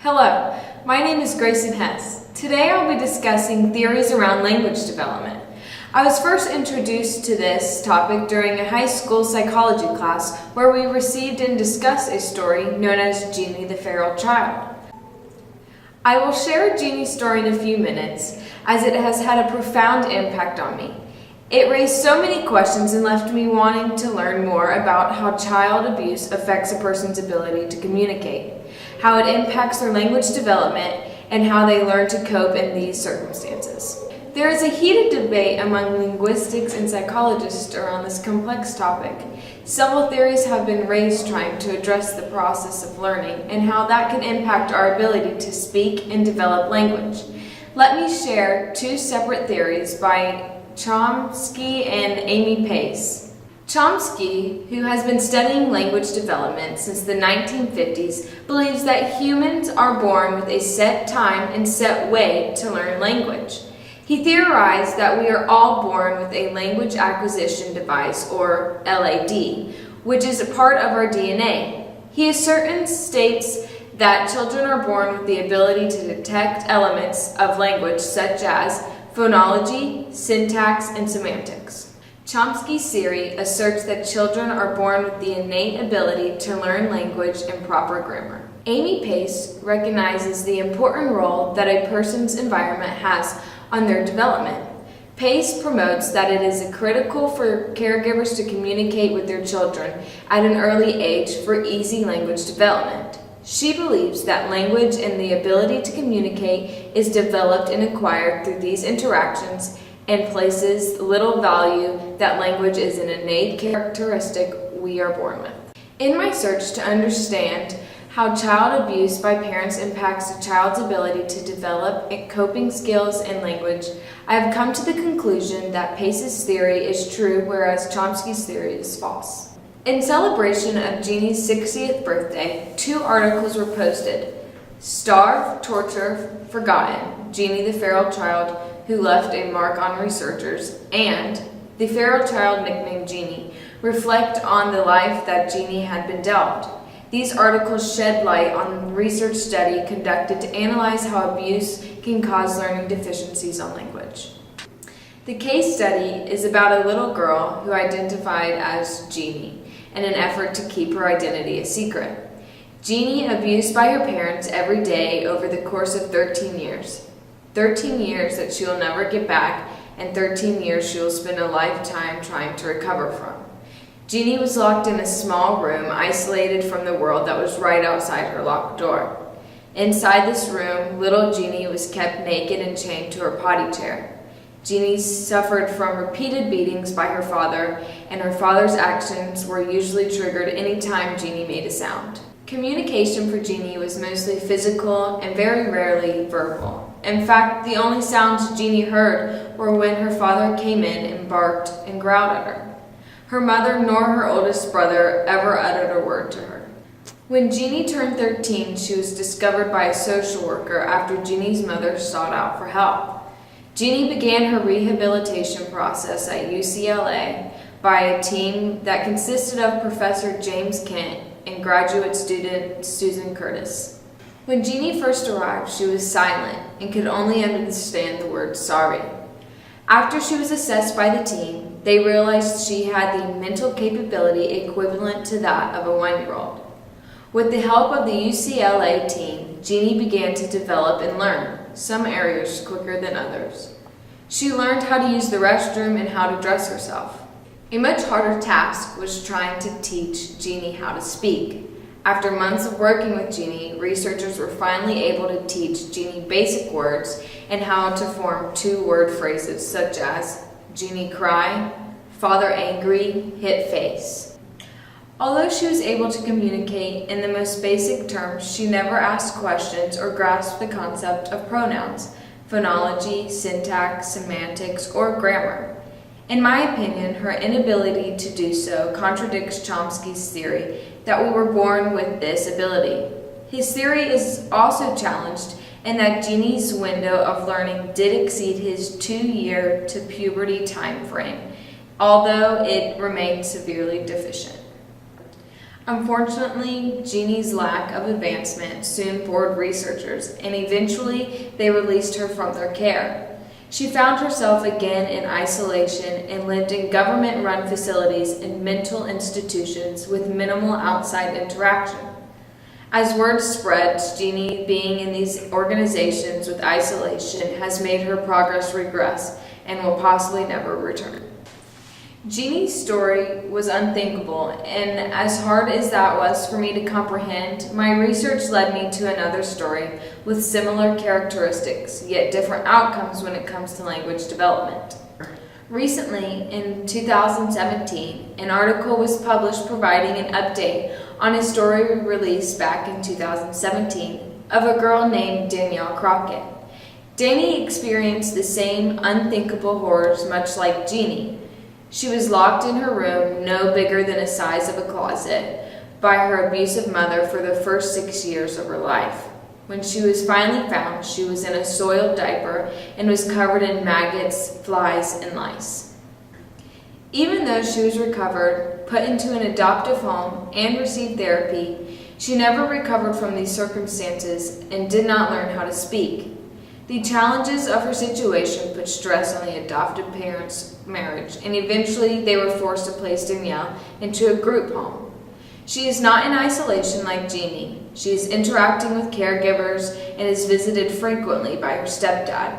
Hello, my name is Graycen. Today I'll be discussing theories around language development. I was first introduced to this topic during a high school psychology class where we received and discussed a story known as Jeannie the Feral Child. I will share Jeannie's story in a few minutes as it has had a profound impact on me. It raised so many questions and left me wanting to learn more about how child abuse affects a person's ability to communicate, how it impacts their language development, and how they learn to cope in these circumstances. There is a heated debate among linguistics and psychologists around this complex topic. Several theories have been raised trying to address the process of learning and how that can impact our ability to speak and develop language. Let me share two separate theories by Chomsky and Amy Pace. Chomsky, who has been studying language development since the 1950s, believes that humans are born with a set time and set way to learn language. He theorized that we are all born with a language acquisition device, or LAD, which is a part of our DNA. He states that children are born with the ability to detect elements of language such as phonology, syntax, and semantics. Chomsky's theory asserts that children are born with the innate ability to learn language and proper grammar. Amy Pace recognizes the important role that a person's environment has on their development. Pace promotes that it is critical for caregivers to communicate with their children at an early age for easy language development. She believes that language and the ability to communicate is developed and acquired through these interactions and places little value that language is an innate characteristic we are born with. In my search to understand how child abuse by parents impacts a child's ability to develop coping skills and language, I have come to the conclusion that Pace's theory is true, whereas Chomsky's theory is false. In celebration of Jeannie's 60th birthday, two articles were posted: Starve, Torture, Forgotten, Jeannie the Feral Child Who Left a Mark on Researchers, and The Feral Child Nicknamed Jeannie, reflect on the life that Jeannie had been dealt. These articles shed light on a research study conducted to analyze how abuse can cause learning deficiencies on language. The case study is about a little girl who identified as Jeannie in an effort to keep her identity a secret. Jeannie abused by her parents every day over the course of 13 years. 13 years that she will never get back, and 13 years she will spend a lifetime trying to recover from. Jeannie was locked in a small room, isolated from the world that was right outside her locked door. Inside this room, little Jeannie was kept naked and chained to her potty chair. Jeannie suffered from repeated beatings by her father, and her father's actions were usually triggered anytime Jeannie made a sound. Communication for Jeannie was mostly physical and very rarely verbal. In fact, the only sounds Jeannie heard were when her father came in and barked and growled at her. Her mother nor her oldest brother ever uttered a word to her. When Jeannie turned 13, she was discovered by a social worker after Jeannie's mother sought out for help. Jeannie began her rehabilitation process at UCLA by a team that consisted of Professor James Kent and graduate student Susan Curtis. When Jeannie first arrived, she was silent and could only understand the word sorry. After she was assessed by the team, they realized she had the mental capability equivalent to that of a 1-year-old. With the help of the UCLA team, Jeannie began to develop and learn, some areas quicker than others. She learned how to use the restroom and how to dress herself. A much harder task was trying to teach Jeannie how to speak. After months of working with Jeannie, researchers were finally able to teach Jeannie basic words and how to form 2-word phrases such as Jeannie cry, father angry, hit face. Although she was able to communicate in the most basic terms, she never asked questions or grasped the concept of pronouns, phonology, syntax, semantics, or grammar. In my opinion, her inability to do so contradicts Chomsky's theory that we were born with this ability. His theory is also challenged in that Jeannie's window of learning did exceed his 2-year to puberty time frame, although it remained severely deficient. Unfortunately, Jeannie's lack of advancement soon bored researchers, and eventually they released her from their care. She found herself again in isolation and lived in government-run facilities and mental institutions with minimal outside interaction. As word spreads, Jeannie being in these organizations with isolation has made her progress regress and will possibly never return. Jeannie's story was unthinkable, and as hard as that was for me to comprehend, my research led me to another story with similar characteristics, yet different outcomes when it comes to language development. Recently, in 2017, an article was published providing an update on a story released back in 2017 of a girl named Danielle Crockett. Danny experienced the same unthinkable horrors much like Jeannie. She was locked in her room, no bigger than the size of a closet, by her abusive mother for the first 6 years of her life. When she was finally found, she was in a soiled diaper and was covered in maggots, flies, and lice. Even though she was recovered, put into an adoptive home, and received therapy, she never recovered from these circumstances and did not learn how to speak. The challenges of her situation put stress on the adoptive parents' marriage, and eventually they were forced to place Danielle into a group home. She is not in isolation like Jeannie. She is interacting with caregivers and is visited frequently by her stepdad.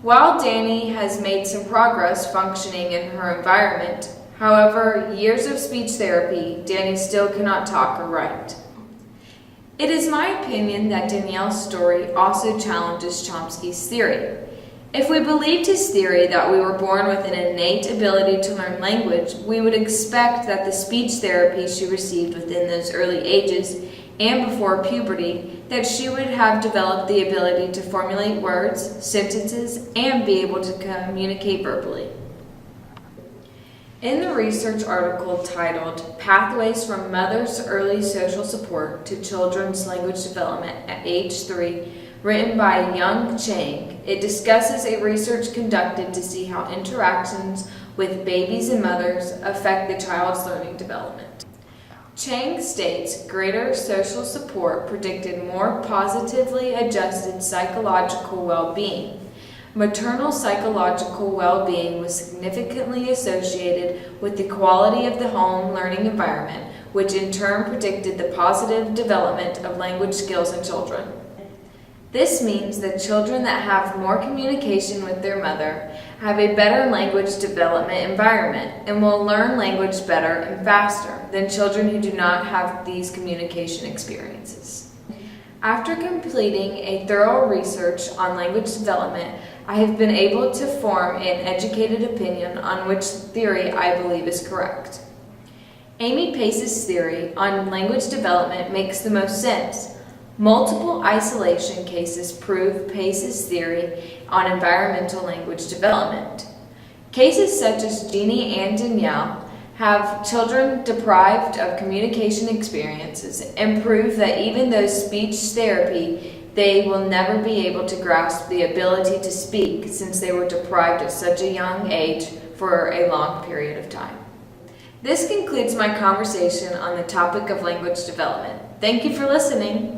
While Danny has made some progress functioning in her environment, however, years of speech therapy, Danny still cannot talk or write. It is my opinion that Danielle's story also challenges Chomsky's theory. If we believed his theory that we were born with an innate ability to learn language, we would expect that the speech therapy she received within those early ages and before puberty, that she would have developed the ability to formulate words, sentences, and be able to communicate verbally. In the research article titled Pathways from Mother's Early Social Support to Children's Language Development at Age 3, written by Young Chang, it discusses a research conducted to see how interactions with babies and mothers affect the child's learning development. Chang states greater social support predicted more positively adjusted psychological well-being. Maternal psychological well-being was significantly associated with the quality of the home learning environment, which in turn predicted the positive development of language skills in children. This means that children that have more communication with their mother have a better language development environment and will learn language better and faster than children who do not have these communication experiences. After completing a thorough research on language development, I have been able to form an educated opinion on which theory I believe is correct. Amy Pace's theory on language development makes the most sense. Multiple isolation cases prove Pace's theory on environmental language development. Cases such as Jeannie and Danielle have children deprived of communication experiences and prove that even though speech therapy, they will never be able to grasp the ability to speak since they were deprived at such a young age for a long period of time. This concludes my conversation on the topic of language development. Thank you for listening.